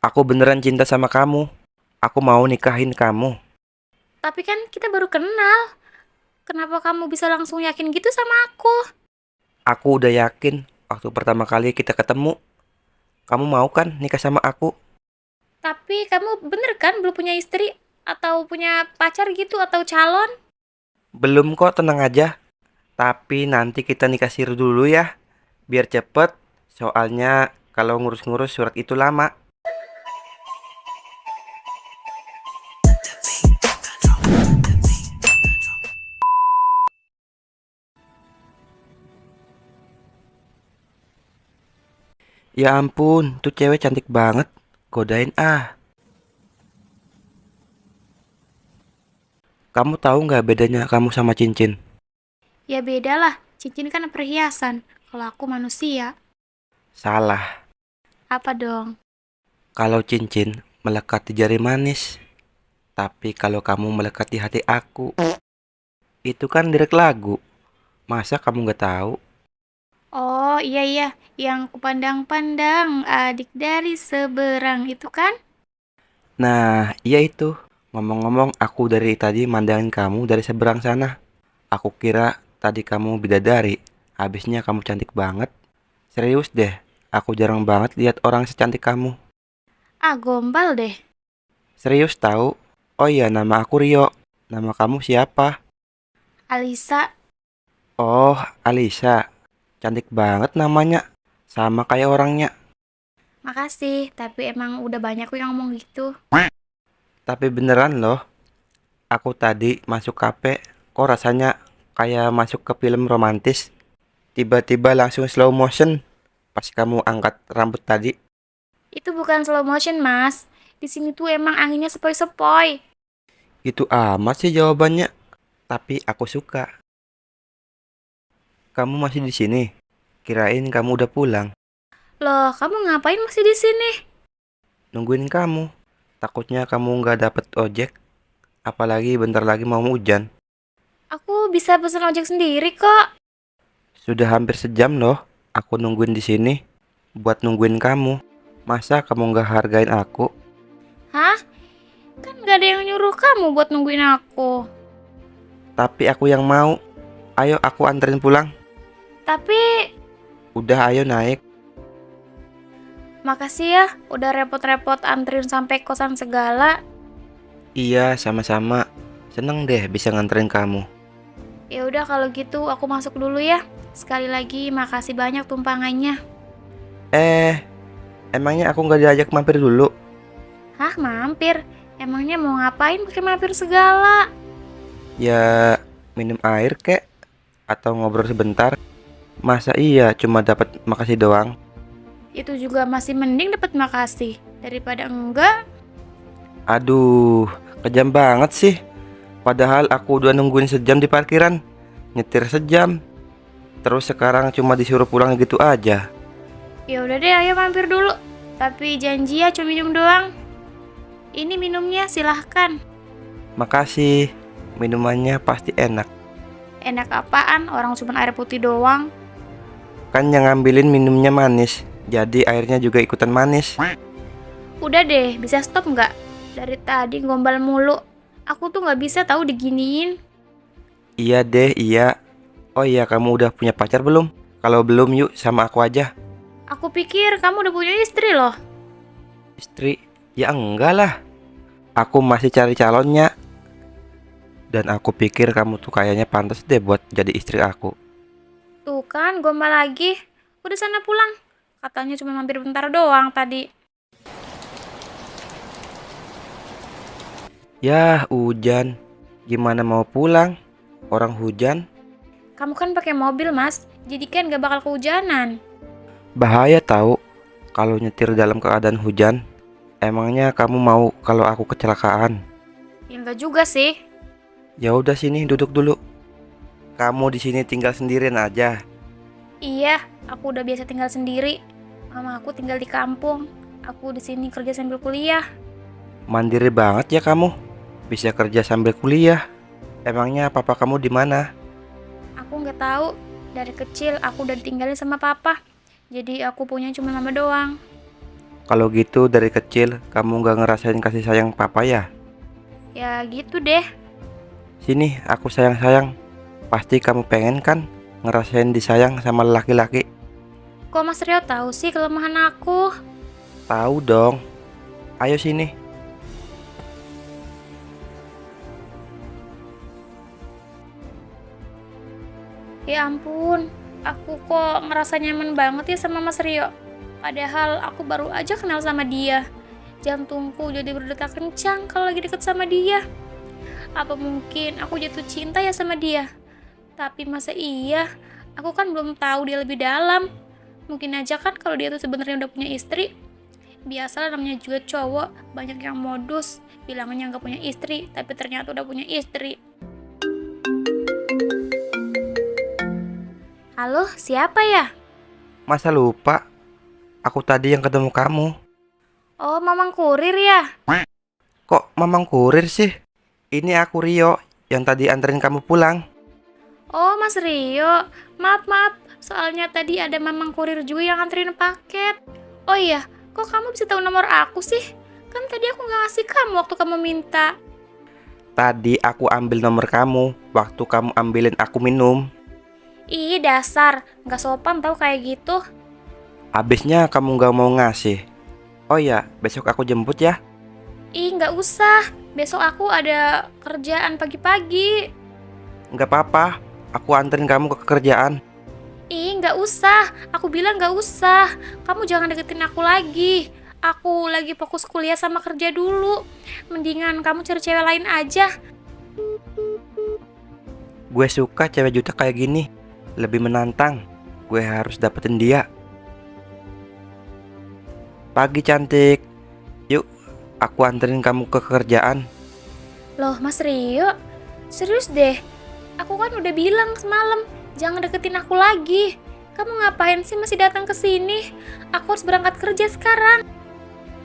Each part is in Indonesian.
Aku beneran cinta sama kamu. Aku mau nikahin kamu. Tapi kan kita baru kenal. Kenapa kamu bisa langsung yakin gitu sama aku? Aku udah yakin waktu pertama kali kita ketemu. Kamu mau kan nikah sama aku? Tapi kamu bener kan belum punya istri? Atau punya pacar gitu atau calon? Belum kok, tenang aja. Tapi nanti kita nikah siri dulu ya. Biar cepet. Soalnya kalau ngurus-ngurus surat itu lama. Ya ampun, tuh cewek cantik banget. Godain ah. Kamu tahu nggak bedanya kamu sama cincin? Ya beda lah, cincin kan perhiasan. Kalau aku manusia, Salah. apa dong? Kalau cincin melekat di jari manis. Tapi kalau kamu melekat di hati aku, itu kan lirik lagu. Masa kamu nggak tahu? Oh iya iya, yang kupandang-pandang adik dari seberang itu kan? Nah, iya itu. Ngomong-ngomong, aku dari tadi mandangin kamu dari seberang sana. Aku kira tadi kamu bidadari. Habisnya kamu cantik banget. Serius deh, aku jarang banget lihat orang secantik kamu. Ah gombal deh. Serius tahu? Oh iya, nama aku Rio. Nama kamu siapa? Alisa, Oh, Alisa. Cantik banget namanya. Sama kayak orangnya. makasih. Tapi emang udah banyak kok yang ngomong gitu. Tapi beneran loh, aku tadi masuk kafe, kok rasanya kayak masuk ke film romantis. Tiba-tiba langsung slow motion pas kamu angkat rambut tadi. Itu bukan slow motion, Mas. Di sini tuh emang anginnya sepoi-sepoi. Gitu amat sih jawabannya. Tapi aku suka. Kamu masih di sini? Kirain kamu udah pulang. Loh, kamu ngapain masih di sini? Nungguin kamu. Takutnya kamu nggak dapet ojek. Apalagi bentar lagi mau hujan. Aku bisa pesen ojek sendiri kok. Sudah hampir sejam loh. Aku nungguin di sini. Buat nungguin kamu. Masa kamu nggak hargain aku? Hah? Kan gak ada yang nyuruh kamu buat nungguin aku. Tapi aku yang mau. Ayo aku anterin pulang. Tapi, Udah ayo naik. makasih ya udah repot-repot anterin sampai kosan segala. Iya, sama-sama. Seneng deh bisa nganterin kamu. Ya udah kalau gitu aku masuk dulu ya. Sekali lagi makasih banyak tumpangannya. Eh, emangnya aku nggak diajak mampir dulu? Hah, mampir? Emangnya mau ngapain pakai mampir segala? Ya, minum air kek? Atau ngobrol sebentar? Masa iya cuma dapat makasih doang? Itu juga masih mending dapat makasih daripada enggak. Aduh, kejam banget sih. Padahal aku udah nungguin sejam di parkiran. Nyetir sejam. Terus sekarang cuma disuruh pulang gitu aja. Ya udah deh, ayo mampir dulu. Tapi janji ya cuma minum doang. Ini minumnya silahkan. Makasih. Minumannya pasti enak. Enak apaan? Orang cuma air putih doang. Kan yang ngambilin minumnya manis. Jadi airnya juga ikutan manis. Udah deh, bisa stop nggak? Dari tadi gombal mulu. Aku tuh nggak bisa tahu diginiin. Iya deh, iya. Oh iya, kamu udah punya pacar belum? Kalau belum, yuk sama aku aja. Aku pikir kamu udah punya istri loh. Istri? Ya enggak lah. Aku masih cari calonnya. Dan aku pikir kamu tuh kayaknya pantas deh buat jadi istri aku. Tuh kan, gombal lagi. Udah sana pulang. Katanya cuma mampir bentar doang tadi. Yah, hujan. Gimana mau pulang? Orang hujan. Kamu kan pakai mobil, Mas. Jadi kan gak bakal kehujanan. Bahaya tahu kalau nyetir dalam keadaan hujan. Emangnya kamu mau kalau aku kecelakaan? Ya enggak juga sih. Ya udah sini duduk dulu. Kamu di sini tinggal sendirian aja. Iya, aku udah biasa tinggal sendiri. Mama aku tinggal di kampung. Aku di sini kerja sambil kuliah. Mandiri banget ya kamu. Bisa kerja sambil kuliah. Emangnya papa kamu di mana? Aku nggak tahu. Dari kecil aku udah ditinggalin sama papa. Jadi aku punya cuma mama doang. Kalau gitu dari kecil kamu gak ngerasain kasih sayang papa ya? Ya gitu deh. Sini, aku sayang-sayang. Pasti kamu pengen kan ngerasain disayang sama laki-laki? Kok Mas Rio tahu sih kelemahan aku? Tahu dong. Ayo sini. Ya ampun, aku kok ngerasa nyaman banget ya sama Mas Rio. Padahal aku baru aja kenal sama dia. Jantungku jadi berdetak kencang kalau lagi deket sama dia. Apa mungkin aku jatuh cinta ya sama dia? Tapi masa iya? Aku kan belum tahu dia lebih dalam. Mungkin aja kan kalau dia tuh sebenarnya udah punya istri. Biasalah namanya juga cowok, banyak yang modus, bilangnya nggak punya istri, tapi ternyata udah punya istri. Halo, siapa ya? Masa lupa? Aku tadi yang ketemu kamu. Oh, Mamang Kurir ya? Kok Mamang Kurir sih? Ini aku Rio yang tadi anterin kamu pulang. Oh, Mas Rio. Maaf. Soalnya tadi ada Mamang Kurir juga yang anterin paket. Oh iya, kok kamu bisa tahu nomor aku sih? Kan tadi aku nggak ngasih kamu waktu kamu minta. Tadi aku ambil nomor kamu waktu kamu ambilin aku minum. Ih, dasar. Nggak sopan tau kayak gitu. Habisnya kamu gak mau ngasih. Oh ya, besok aku jemput ya. Ih, nggak usah. Besok aku ada kerjaan pagi-pagi. Nggak apa-apa, aku anterin kamu ke kerjaan. Ih, nggak usah. Aku bilang nggak usah. Kamu jangan deketin aku lagi. Aku lagi fokus kuliah sama kerja dulu. Mendingan kamu cari cewek lain aja. Gue suka cewek jutek kayak gini. Lebih menantang. Gue harus dapetin dia. Pagi cantik. Yuk, aku anterin kamu ke kerjaan. Loh, Mas Rio, serius deh. Aku kan udah bilang semalam, jangan deketin aku lagi. Kamu ngapain sih masih datang ke sini? Aku harus berangkat kerja sekarang.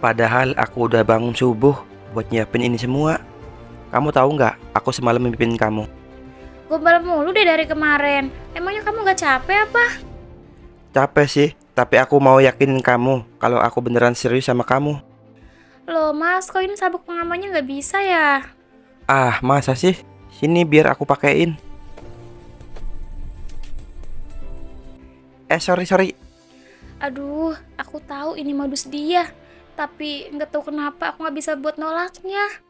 Padahal aku udah bangun subuh buat nyiapin ini semua. Kamu tahu nggak? Aku semalam mimpin kamu. Gombal mulu deh dari kemarin. Emangnya kamu gak capek apa? Capek sih, tapi aku mau yakinin kamu kalau aku beneran serius sama kamu. Loh Mas, kok ini sabuk pengamannya gak bisa ya? Ah, masa sih? Sini biar aku pakein. Sorry. Aduh, aku tahu ini modus dia. Tapi nggak tahu kenapa aku nggak bisa buat nolaknya.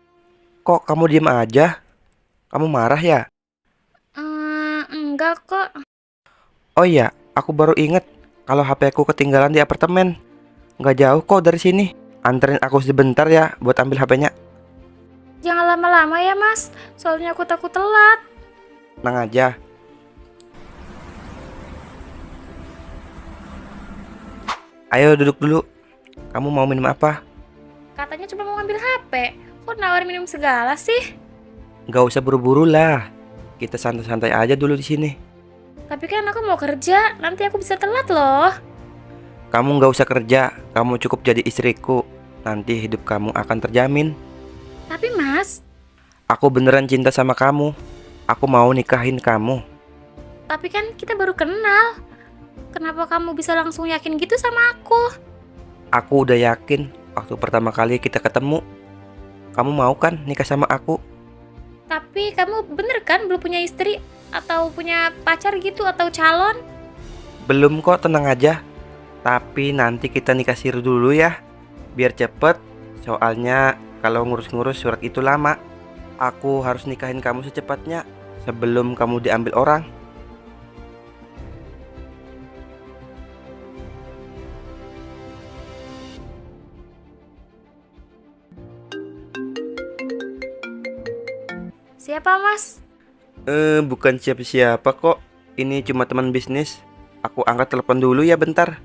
Kok kamu diem aja? Kamu marah ya? Enggak kok. Oh iya, aku baru inget kalau HP aku ketinggalan di apartemen. Nggak jauh kok dari sini. Anterin aku sebentar ya buat ambil HP-nya. Jangan lama-lama ya Mas, soalnya aku takut telat. Tenang aja. Ayo duduk dulu. Kamu mau minum apa? Katanya cuma mau ngambil HP. Kok nawarin minum segala sih? Nggak usah buru-buru lah. Kita santai-santai aja dulu di sini. Tapi kan aku mau kerja, nanti aku bisa telat loh. Kamu nggak usah kerja. Kamu cukup jadi istriku. Nanti hidup kamu akan terjamin. Tapi Mas, Aku beneran cinta sama kamu. Aku mau nikahin kamu. tapi kan kita baru kenal. Kenapa kamu bisa langsung yakin gitu sama aku? Aku udah yakin waktu pertama kali kita ketemu. Kamu mau kan nikah sama aku? Tapi kamu bener kan belum punya istri? Atau punya pacar gitu atau calon? Belum kok, tenang aja. Tapi nanti kita nikah siri dulu ya. Biar cepet. Soalnya kalau ngurus-ngurus surat itu lama. Aku harus nikahin kamu secepatnya sebelum kamu diambil orang. Siapa Mas? Bukan siapa-siapa kok. Ini cuma teman bisnis. Aku angkat telepon dulu ya bentar.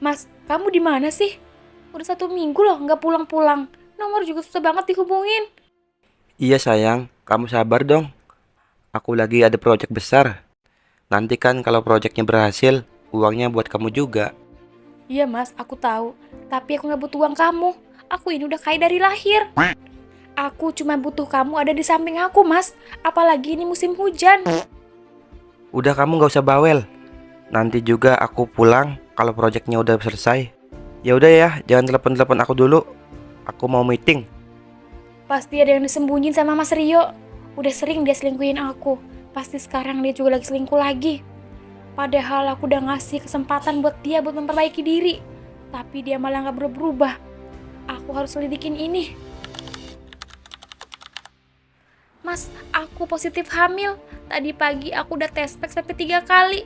Mas, kamu di mana sih? Udah 1 minggu loh nggak pulang-pulang. Nomor juga susah banget dihubungin. Iya sayang, kamu sabar dong. Aku lagi ada proyek besar. Nanti kan kalau proyeknya berhasil, uangnya buat kamu juga. Iya Mas, aku tahu. Tapi aku nggak butuh uang kamu. Aku ini udah kaya dari lahir. Aku cuma butuh kamu ada di samping aku Mas. Apalagi ini musim hujan. Udah kamu gak usah bawel. Nanti juga aku pulang kalau proyeknya udah selesai. Ya udah ya, jangan telepon-telepon aku dulu. Aku mau meeting. Pasti ada yang disembunyiin sama Mas Rio. Udah sering dia selingkuhin aku. Pasti sekarang dia juga lagi selingkuh lagi. Padahal aku udah ngasih kesempatan buat dia buat memperbaiki diri. Tapi dia malah gak berubah. Aku harus selidikin ini. Mas, aku positif hamil. Tadi pagi aku udah tes pack sampai 3 kali.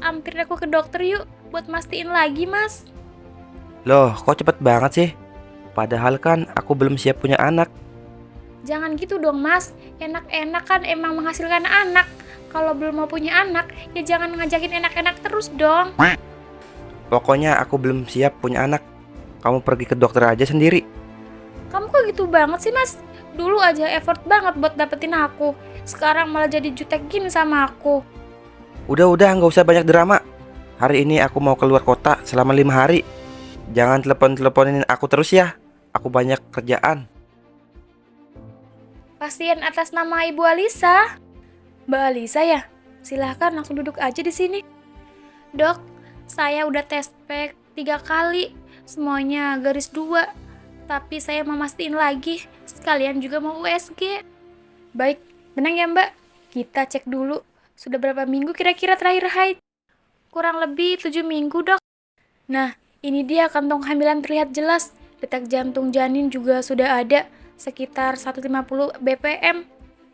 Hampir aku ke dokter yuk buat mastiin lagi, Mas. Loh, kok cepet banget sih? Padahal kan aku belum siap punya anak. Jangan gitu dong, Mas. Enak-enak kan emang menghasilkan anak. Kalau belum mau punya anak, ya jangan ngajakin enak-enak terus dong. Pokoknya aku belum siap punya anak. Kamu pergi ke dokter aja sendiri. Kamu kok gitu banget sih, Mas? Dulu aja effort banget buat dapetin aku. Sekarang malah jadi jutek gini sama aku. Udah, nggak usah banyak drama. Hari ini aku mau keluar kota selama 5 hari. Jangan telepon-teleponin aku terus ya. Aku banyak kerjaan. Pasien atas nama Ibu Alisa. Mbak Alisa ya? Silahkan langsung duduk aja di sini. Dok, saya udah tes pack 3 kali. Semuanya garis 2. Tapi saya mau mastiin lagi. Sekalian juga mau USG. Baik, tenang ya Mbak. Kita cek dulu. Sudah berapa minggu kira-kira terakhir haid? Kurang lebih 7 minggu, Dok. Nah, ini dia kantong kehamilan terlihat jelas. Detak jantung janin juga sudah ada. Sekitar 150 BPM.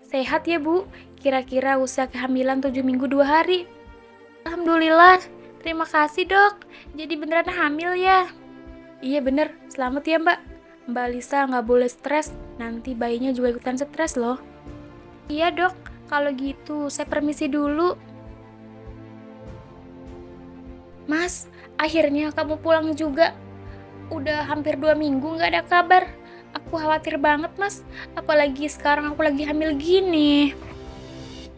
Sehat ya, Bu? Kira-kira usia kehamilan 7 minggu 2 hari. Alhamdulillah. Terima kasih, Dok. Jadi beneran hamil ya? Iya bener. Selamat ya, Mbak. Mbak Lisa nggak boleh stres. Nanti bayinya juga ikutan stres loh. Iya, Dok. Kalau gitu, saya permisi dulu. Mas, akhirnya kamu pulang juga. Udah hampir 2 minggu nggak ada kabar. Aku khawatir banget, Mas. Apalagi sekarang aku lagi hamil gini.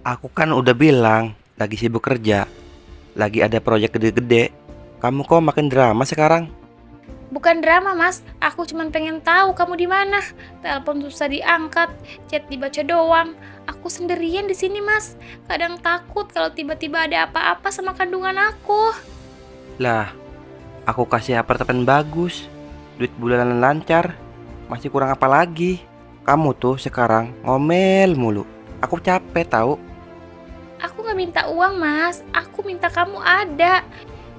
Aku kan udah bilang lagi sibuk kerja. Lagi ada proyek gede-gede. Kamu kok makin drama sekarang? Bukan drama, Mas. Aku cuma pengen tahu kamu di mana. Telepon susah diangkat, chat dibaca doang. Aku sendirian di sini, Mas. Kadang takut kalau tiba-tiba ada apa-apa sama kandungan aku. Lah, aku kasih apartemen bagus, duit bulanan lancar. Masih kurang apa lagi? Kamu tuh sekarang ngomel mulu. Aku capek tahu. Aku gak minta uang, Mas. Aku minta kamu ada.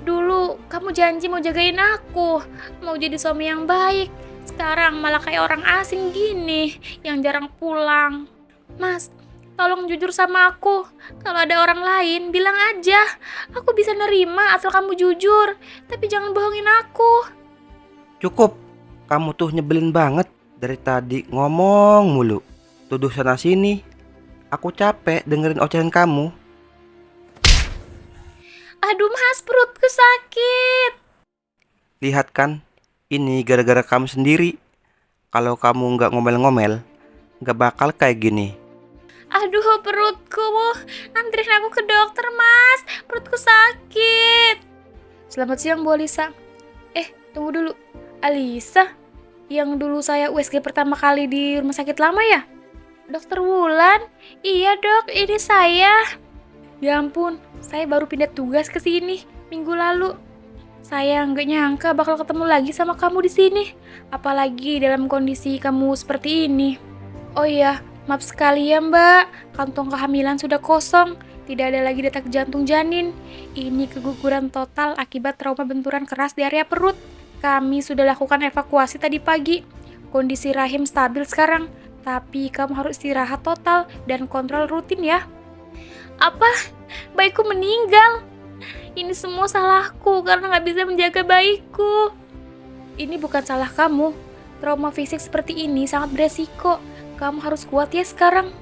Dulu kamu janji mau jagain aku, mau jadi suami yang baik. Sekarang malah kayak orang asing gini, yang jarang pulang. Mas, tolong jujur sama aku. Kalau ada orang lain, bilang aja. Aku bisa nerima asal kamu jujur. Tapi jangan bohongin aku. Cukup. Kamu tuh nyebelin banget. Dari tadi ngomong mulu. Tuduh sana sini. Aku capek dengerin ocehan kamu. Aduh Mas, perutku sakit. Lihat kan, ini gara-gara kamu sendiri. Kalau kamu nggak ngomel-ngomel, nggak bakal kayak gini. Aduh perutku, anterin aku ke dokter Mas. Perutku sakit. Selamat siang Bu Alisa. Tunggu dulu. Alisa? Yang dulu saya USG pertama kali di rumah sakit lama ya? Dokter Wulan? Iya dok, ini saya. Ya ampun, saya baru pindah tugas ke sini minggu lalu. Saya nggak nyangka bakal ketemu lagi sama kamu di sini. Apalagi dalam kondisi kamu seperti ini. Oh iya, maaf sekali ya Mbak. Kantong kehamilan sudah kosong. Tidak ada lagi detak jantung janin. Ini keguguran total akibat trauma benturan keras di area perut. Kami sudah lakukan evakuasi tadi pagi. Kondisi rahim stabil sekarang. Tapi kamu harus istirahat total dan kontrol rutin ya. Apa? Bayiku meninggal? Ini semua salahku karena gak bisa menjaga bayiku. Ini bukan salah kamu. Trauma fisik seperti ini sangat beresiko. Kamu harus kuat ya sekarang.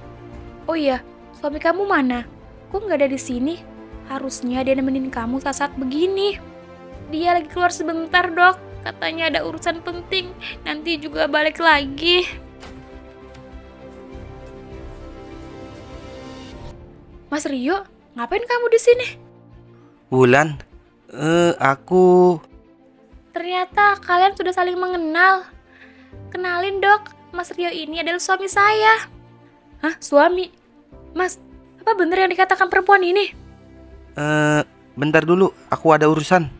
Oh iya, suami kamu mana? Kok gak ada di sini? Harusnya dia nemenin kamu saat begini. Dia lagi keluar sebentar dok. Katanya ada urusan penting. Nanti juga balik lagi. Mas Rio, ngapain kamu di sini? Wulan, aku... Ternyata kalian sudah saling mengenal. Kenalin dok, Mas Rio ini adalah suami saya. Hah, suami? Mas, apa bener yang dikatakan perempuan ini? Bentar dulu, aku ada urusan.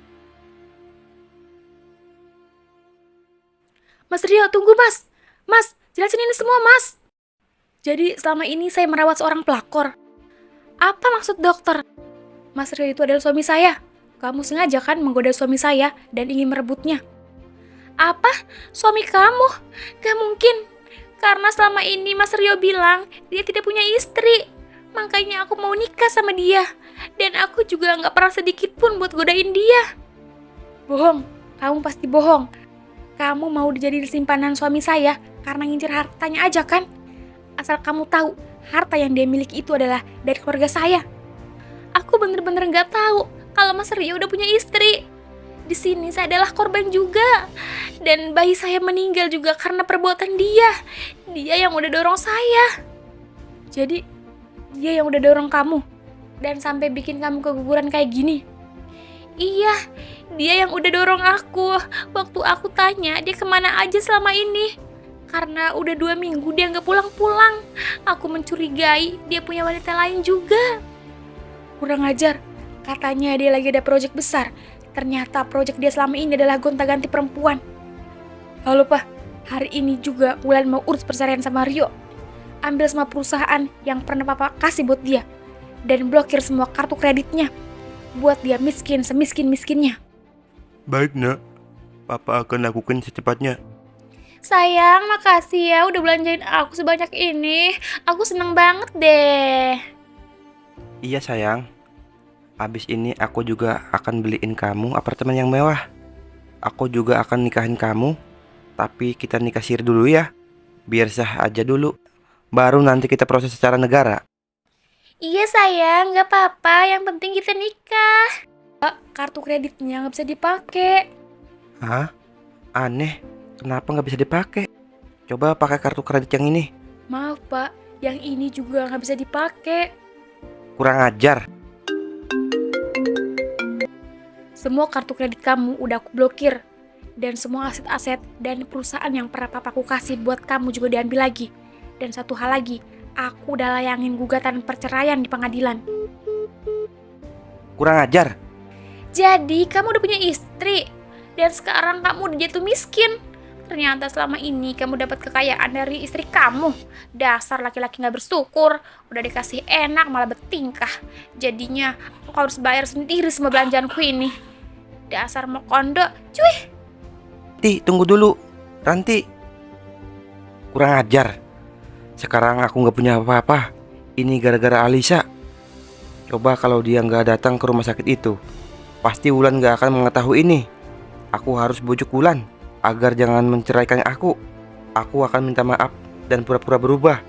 Mas Rio, tunggu mas. Mas, jelasin ini semua mas. Jadi selama ini saya merawat seorang pelakor. Apa maksud dokter? Mas Rio itu adalah suami saya. Kamu sengaja kan menggoda suami saya dan ingin merebutnya? Apa? Suami kamu? Gak mungkin. Karena selama ini Mas Rio bilang dia tidak punya istri. Makanya aku mau nikah sama dia. Dan aku juga gak pernah sedikit pun buat godain dia. Bohong. Kamu pasti bohong. Kamu mau dijadiin simpanan suami saya karena ngincer hartanya aja kan? Asal kamu tahu, harta yang dia miliki itu adalah dari keluarga saya. Aku bener-bener gak tahu kalau Mas Rio udah punya istri. Di sini saya adalah korban juga. Dan bayi saya meninggal juga karena perbuatan dia. Dia yang udah dorong saya. Jadi, dia yang udah dorong kamu. Dan sampai bikin kamu keguguran kayak gini. Iya, dia yang udah dorong aku. Waktu aku tanya dia kemana aja selama ini. Karena udah 2 minggu dia gak pulang-pulang. Aku mencurigai dia punya wanita lain juga. Kurang ajar, katanya dia lagi ada proyek besar. Ternyata proyek dia selama ini adalah gonta-ganti perempuan. Halo Pak, hari ini juga Wulan mau urus perceraian sama Rio. Ambil semua perusahaan yang pernah Papa kasih buat dia. Dan blokir semua kartu kreditnya. Buat dia miskin semiskin-miskinnya. Baik nak, Papa akan lakukan secepatnya. Sayang, makasih ya udah belanjain aku sebanyak ini. Aku seneng banget deh. Iya sayang, abis ini aku juga akan beliin kamu apartemen yang mewah. Aku juga akan nikahin kamu, tapi kita nikah siri dulu ya. Biar sah aja dulu, baru nanti kita proses secara negara. Iya sayang, gak apa-apa, yang penting kita nikah. Kartu kreditnya gak bisa dipakai. Hah? Aneh, kenapa gak bisa dipakai? Coba pakai kartu kredit yang ini. Maaf Pak, yang ini juga gak bisa dipakai. Kurang ajar. Semua kartu kredit kamu udah aku blokir. Dan semua aset-aset dan perusahaan yang pernah papaku kasih buat kamu juga diambil lagi. Dan satu hal lagi, aku udah layangin gugatan perceraian di pengadilan. Kurang ajar. Jadi kamu udah punya istri. Dan sekarang kamu udah jatuh miskin. Ternyata selama ini kamu dapat kekayaan dari istri kamu. Dasar laki-laki gak bersyukur. Udah dikasih enak malah bertingkah. Jadinya aku harus bayar sendiri semua belanjaanku ini. Dasar mau kondo, cuy. Ranti, tunggu dulu. Ranti. Kurang ajar. Sekarang aku gak punya apa-apa. Ini gara-gara Alisa. Coba kalau dia gak datang ke rumah sakit itu, pasti Wulan gak akan mengetahui ini. Aku harus bujuk Wulan agar jangan menceraikan aku. Aku akan minta maaf dan pura-pura berubah.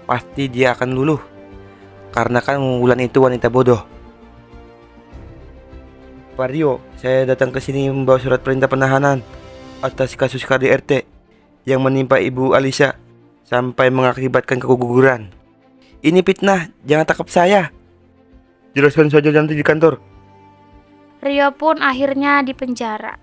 Pasti dia akan luluh. Karena kan Wulan itu wanita bodoh. Pak Rio, saya datang ke sini membawa surat perintah penahanan atas kasus KDRT yang menimpa Ibu Alisa sampai mengakibatkan keguguran. Ini fitnah, jangan tangkap saya. Jelaskan saja nanti di kantor. Rio pun akhirnya dipenjara.